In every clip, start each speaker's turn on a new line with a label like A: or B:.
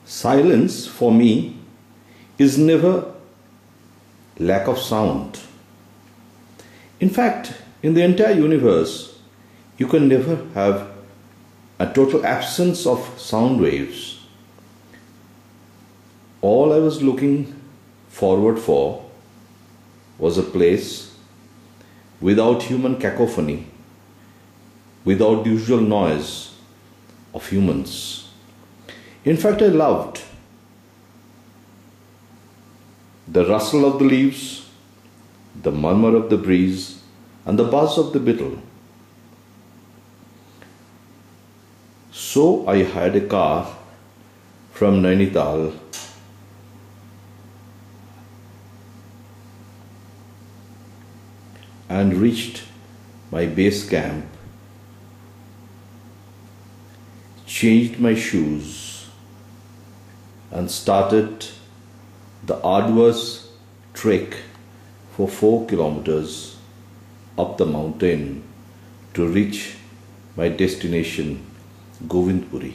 A: Silence for me is never lack of sound. In fact, in the entire universe, you can never have a total absence of sound waves. All I was looking forward for was a place without human cacophony, without the usual noise of humans. In fact, I loved the rustle of the leaves, the murmur of the breeze, and the buzz of the beetle. So I hired a car from Nainital and reached my base camp, changed my shoes, and started the arduous trek for 4 kilometers up the mountain to reach my destination, Govindpuri.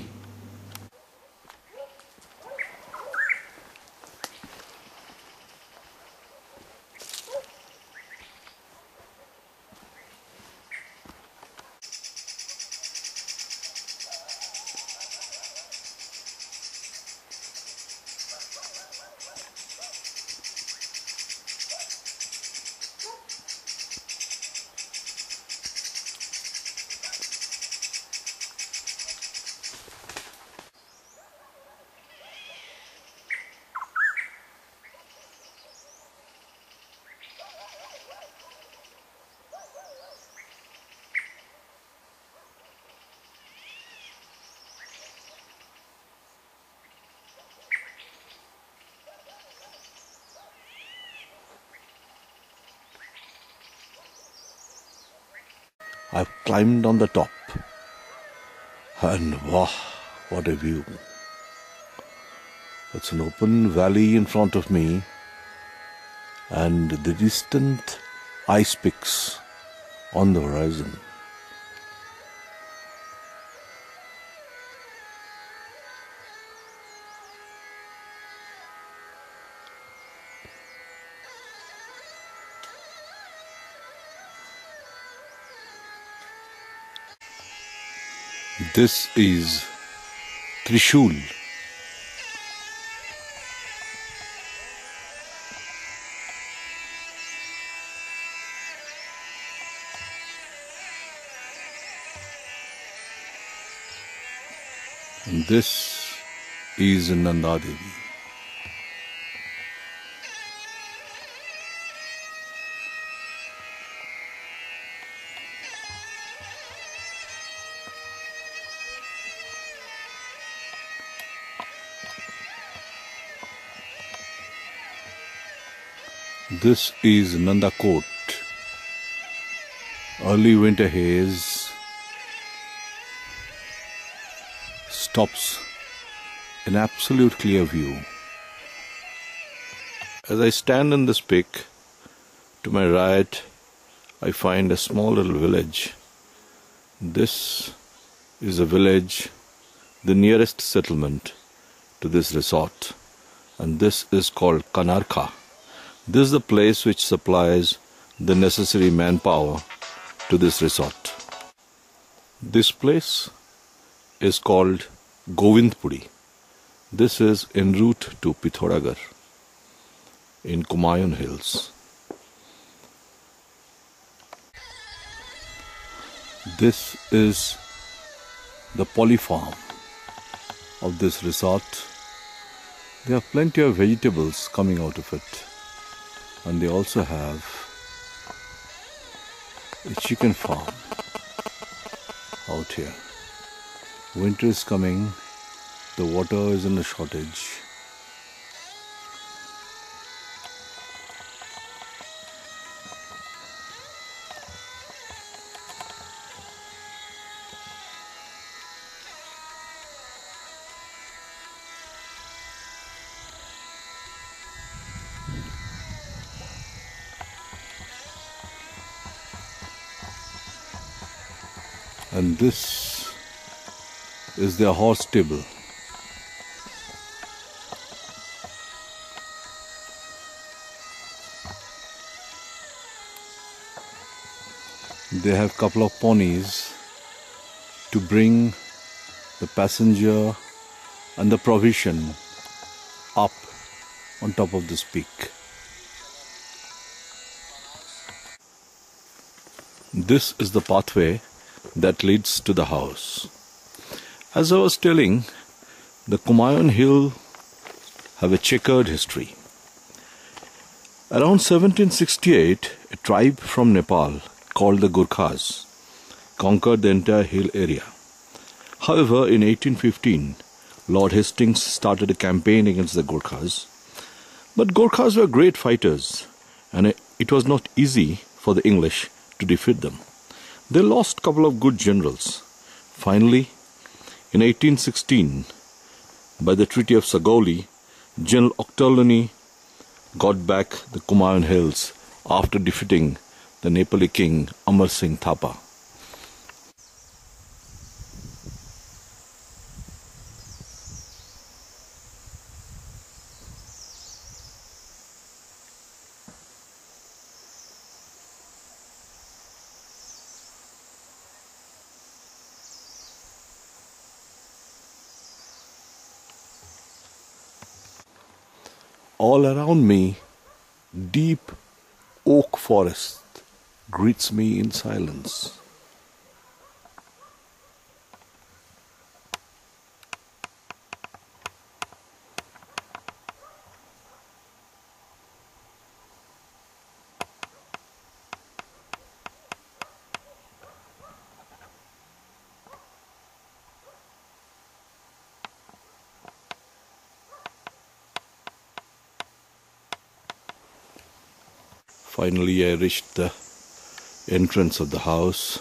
A: I've climbed on the top, and wow, what a view. It's an open valley in front of me, and the distant ice peaks on the horizon. This is Trishul. And this is Nanda Devi. This is Nanda Kot. Early winter haze stops in absolute clear view. As I stand in this peak, to my right, I find a small little village. This is a village, the nearest settlement to this resort, and this is called Kanarka. This is the place which supplies the necessary manpower to this resort. This place is called Govindpuri. This is en route to Pithoragarh in Kumaon hills. This is the poly farm of this resort. There are plenty of vegetables coming out of it. And they also have a chicken farm out here. Winter is coming, the water is in a shortage. And this is their horse stable. They have couple of ponies to bring the passenger and the provision up on top of this peak. This is the pathway that leads to the house. As I was telling, the Kumaon hill have a checkered history. Around 1768, a tribe from Nepal called the Gurkhas conquered the entire hill area. However, in 1815, Lord Hastings started a campaign against the Gurkhas. But Gurkhas were great fighters, and it was not easy for the English to defeat them. They lost a couple of good generals. Finally, in 1816, by the Treaty of Sagoli, General Ochterlony got back the Kumaon Hills after defeating the Nepali king Amar Singh Thapa. All around me, deep oak forest greets me in silence. Finally, I reached the entrance of the house.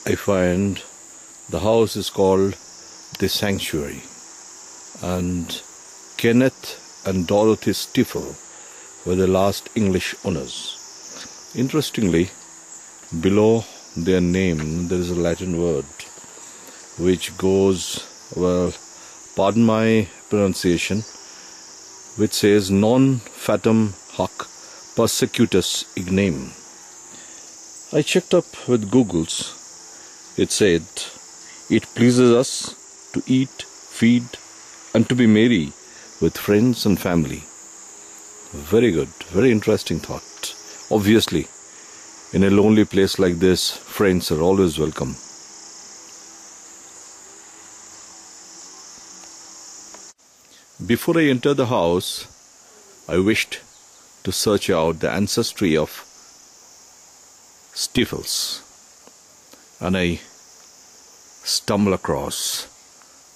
A: I find the house is called the Sanctuary, and Kenneth and Dorothy Stifel were the last English owners. Interestingly, below their name there is a Latin word which goes, well, pardon my pronunciation, which says non fatum hoc persecutus ignem. I checked up with Google's. It said, it pleases us to eat, feed, and to be merry with friends and family. Very good, very interesting thought. Obviously, in a lonely place like this, friends are always welcome. Before I entered the house, I wished to search out the ancestry of Stifels, and I stumbled across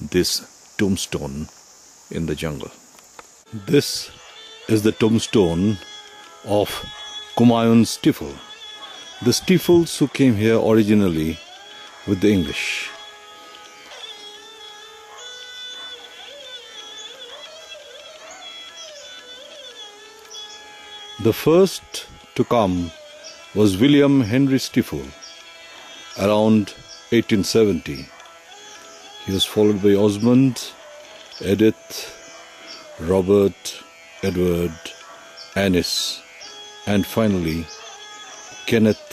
A: this tombstone in the jungle. This is the tombstone of Kumaon Stifel, the Stifels who came here originally with the English. The first to come was William Henry Stifel around 1870. He was followed by Osmond, Edith, Robert, Edward, Annis, and finally Desmond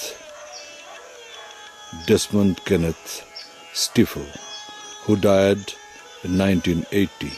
A: Kenneth Stifel, who died in 1980.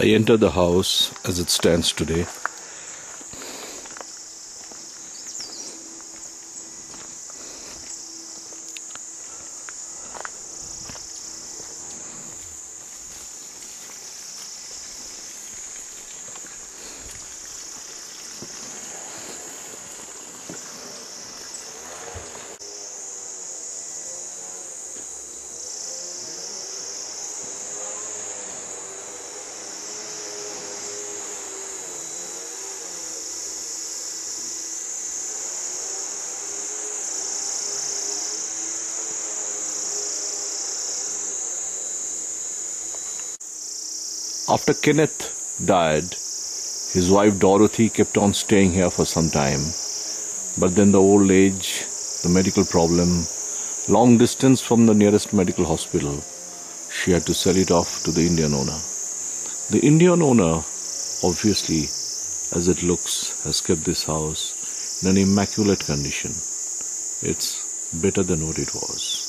A: I entered the house as it stands today. After Kenneth died, his wife Dorothy kept on staying here for some time. But then the old age, the medical problem, long distance from the nearest medical hospital, she had to sell it off to the Indian owner. The Indian owner, obviously, as it looks, has kept this house in an immaculate condition. It's better than what it was.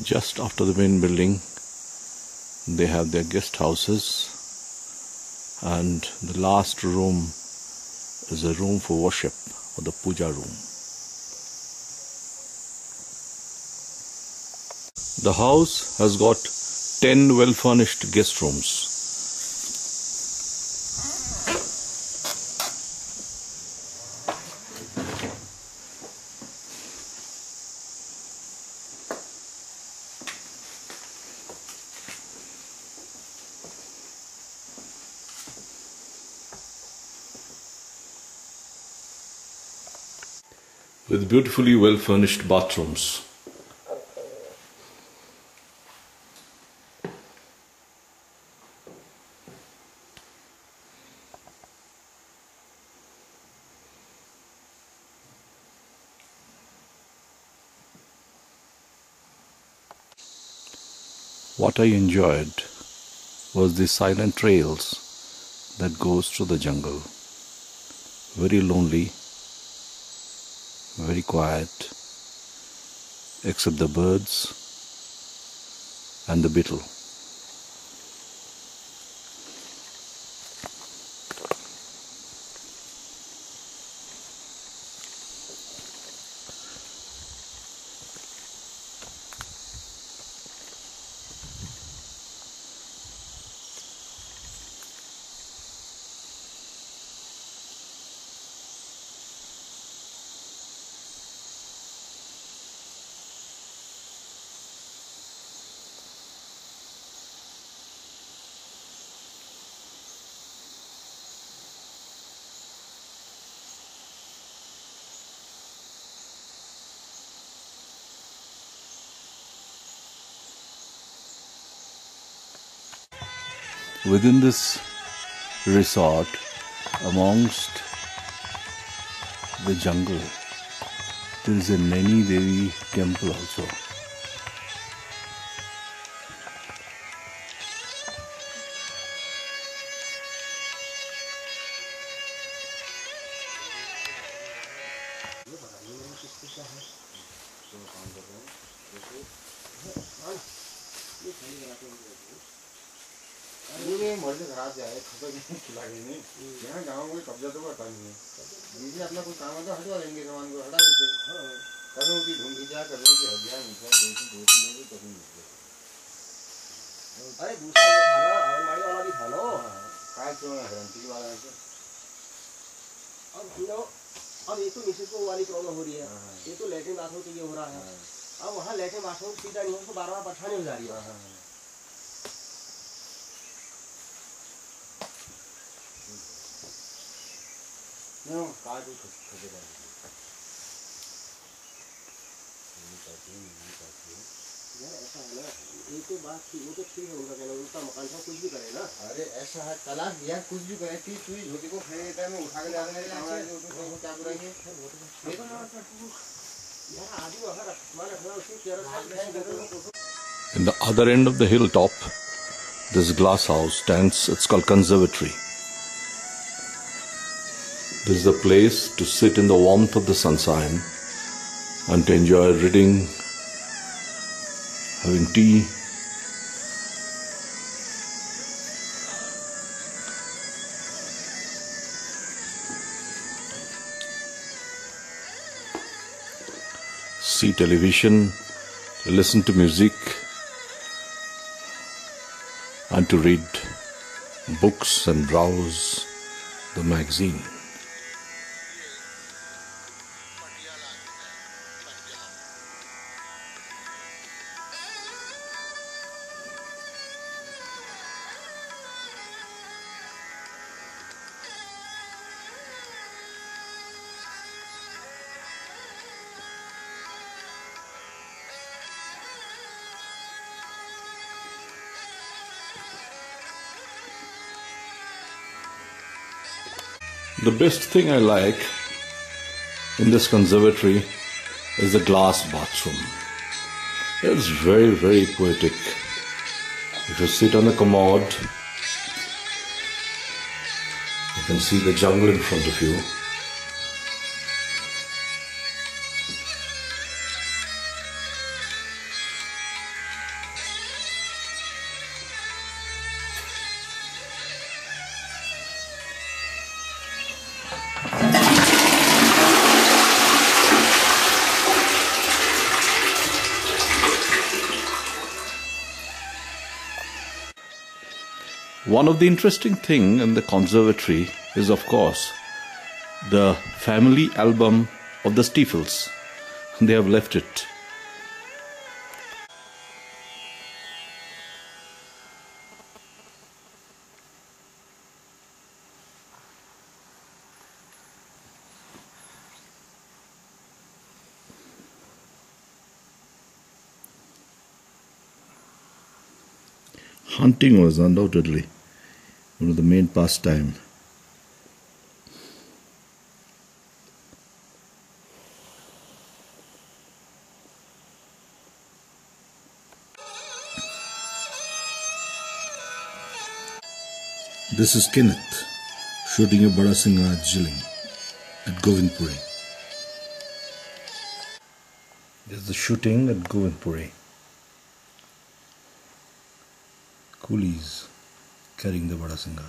A: Just after the main building, they have their guest houses, and the last room is a room for worship, or the puja room. The house has got 10 well-furnished guest rooms. With beautifully well-furnished bathrooms. What I enjoyed was the silent trails that goes through the jungle. Very lonely, very quiet, except the birds and the beetle. Within this resort, amongst the jungle, there is a Naini Devi temple also.
B: खराब जाए खबर नहीं खिलाएंगे नहीं यहाँ गाँव में कब्जा तो करता नहीं है दीदी अपना कोई काम है तो हटवा लेंगे सामान को हटा देते करों की ढूंढी जा करों की हड्डियाँ मिलता दो तीन लोग कभी मिलते अरे दूसरा वो खाना अलमारी वाला भी खा लो काय क्यों है हरंती वाला से अब सुनो अब ये तो मिसेस को वाली प्रॉब्लम हो रही है ये तो लैट्रिन बाथरूम के लिए हो रहा है अब वहाँ लैट्रिन बाथरूम सीधा नहीं उसको बार-बार परेशानी हो जा रही है No, God will forgive us. यार ऐसा है ना ये तो बात थी वो तो ठीक है उनका कहना उनका मकान था कुछ भी करे ना अरे ऐसा है तलाक दिया कुछ भी करे थी तू झोटी को फेंक देता है मैं उठा के ला देंगे क्या करेंगे यार आदमी अगर मान रखना उसकी 13 साल
A: In the other end of the hilltop, this glass house stands. It's called conservatory. This is the place to sit in the warmth of the sunshine and to enjoy reading, having tea. See television, listen to music, and to read books and browse the magazine. The best thing I like in this conservatory is the glass bathroom. It's very, very poetic. If you sit on the commode, you can see the jungle in front of you. One of the interesting things in the conservatory is, of course, the family album of the Steeples. They have left it. Hunting was undoubtedly one of the main pastime. This is Kenneth shooting a Bada Singha at Jilling at Govindpuri. This is the shooting at Govindpuri. Coolies carrying the Bada Singha.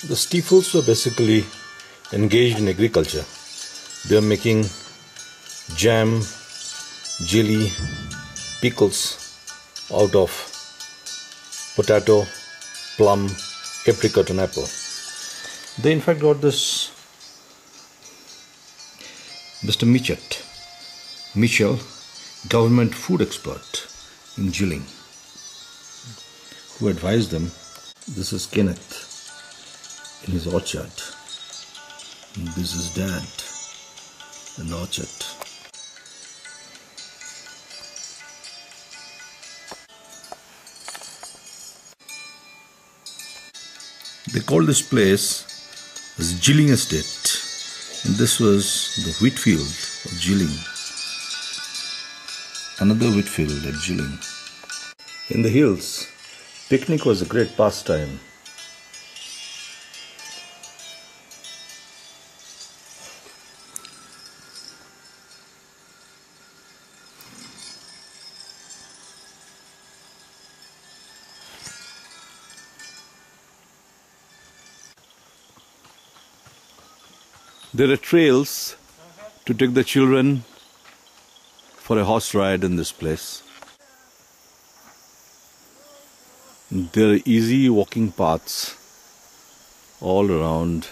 A: The Steeples were basically engaged in agriculture. They are making jam, jelly, pickles out of potato, plum, apricot and apple. They in fact got this Mr. Mitchell, government food expert in Jilling, who advised them. This is Kenneth in his orchard. And this is Dad in the orchard. They called this place as Jilling Estate, and this was the wheat field of Jilling. Another wheat field at Jilling. In the hills, picnic was a great pastime. There are trails to take the children for a horse ride in this place. There are easy walking paths all around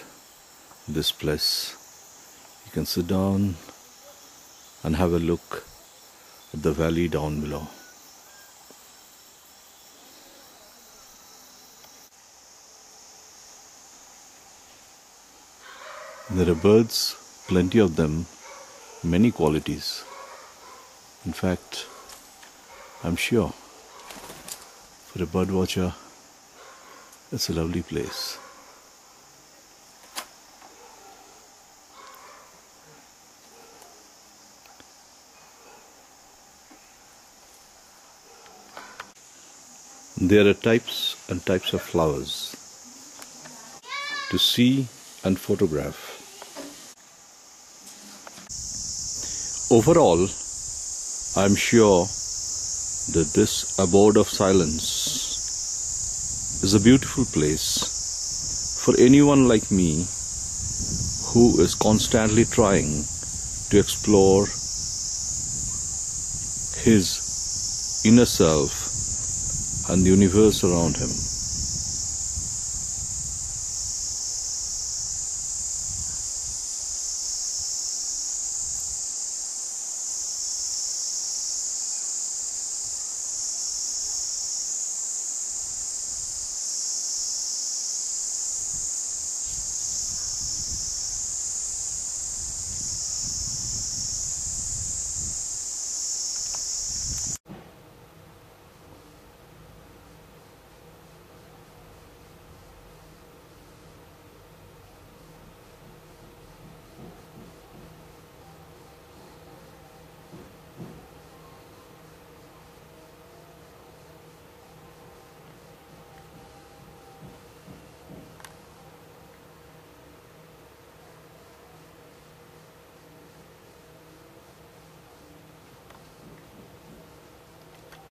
A: this place. You can sit down and have a look at the valley down below. There are birds, plenty of them, many qualities. In fact, I'm sure for a bird watcher, it's a lovely place. There are types and types of flowers to see and photograph. Overall, I'm sure that this abode of silence is a beautiful place for anyone like me who is constantly trying to explore his inner self and the universe around him.